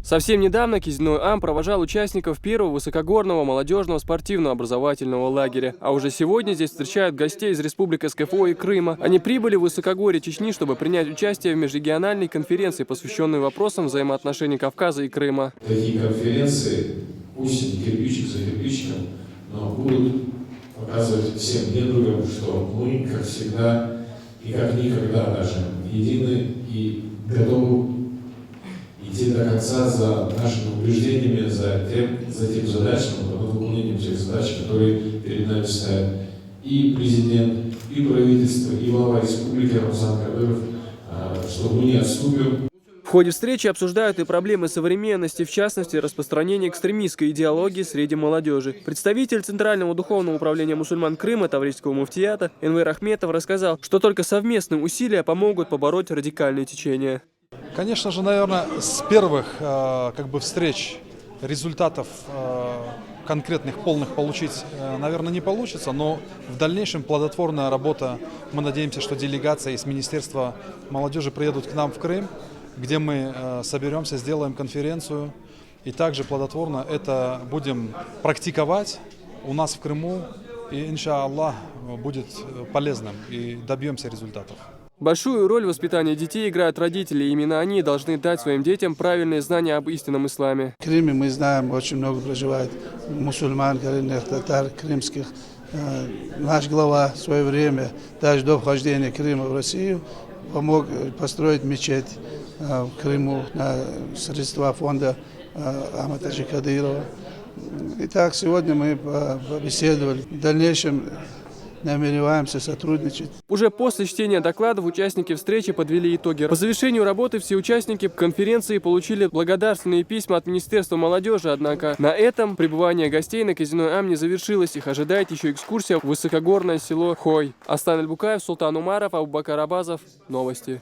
Совсем недавно Кизиной Ам провожал участников первого высокогорного молодежного спортивно-образовательного лагеря. А уже сегодня здесь встречают гостей из республик СКФО и Крыма. Они прибыли в высокогорье Чечни, чтобы принять участие в межрегиональной конференции, посвященной вопросам взаимоотношений Кавказа и Крыма. Такие конференции, пусть не кирпичик за кирпичиком, но будут показывать всем недругам, что мы, как всегда и как никогда даже, едины и готовы идти до конца за нашими убеждениями, за тем задачам, выполнением тех задач, которые перед нами стоят. И президент, и правительство, и глава республики Рамзан Кадыров, что мы не отступим. В ходе встречи обсуждают и проблемы современности, в частности, распространение экстремистской идеологии среди молодежи. Представитель Центрального духовного управления мусульман Крыма, Таврического муфтията Энвер Ахметов рассказал, что только совместные усилия помогут побороть радикальные течения. Конечно же, наверное, с первых встреч результатов конкретных, полных получить, наверное, не получится, но в дальнейшем плодотворная работа, мы надеемся, что делегация из Министерства молодежи приедут к нам в Крым, где мы соберемся, сделаем конференцию и также плодотворно это будем практиковать у нас в Крыму, и, иншаллах, будет полезным и добьемся результатов. Большую роль в воспитании детей играют родители. Именно они должны дать своим детям правильные знания об истинном исламе. В Крыме, мы знаем, очень много проживает мусульман, коренных татар, крымских. Наш глава в свое время, даже до вхождения Крыма в Россию, помог построить мечеть в Крыму на средства фонда Ахмада Таджи Кадырова. Итак, сегодня мы побеседовали. В дальнейшем намереваемся сотрудничать. Уже после чтения докладов участники встречи подвели итоги. По завершению работы все участники конференции получили благодарственные письма от Министерства молодежи, однако на этом пребывание гостей на Кизиной Ам не завершилось. Их ожидает еще экскурсия в высокогорное село Хой. Астан Аль-Букаев, Султан Умаров, Абубакар Абазов. Новости.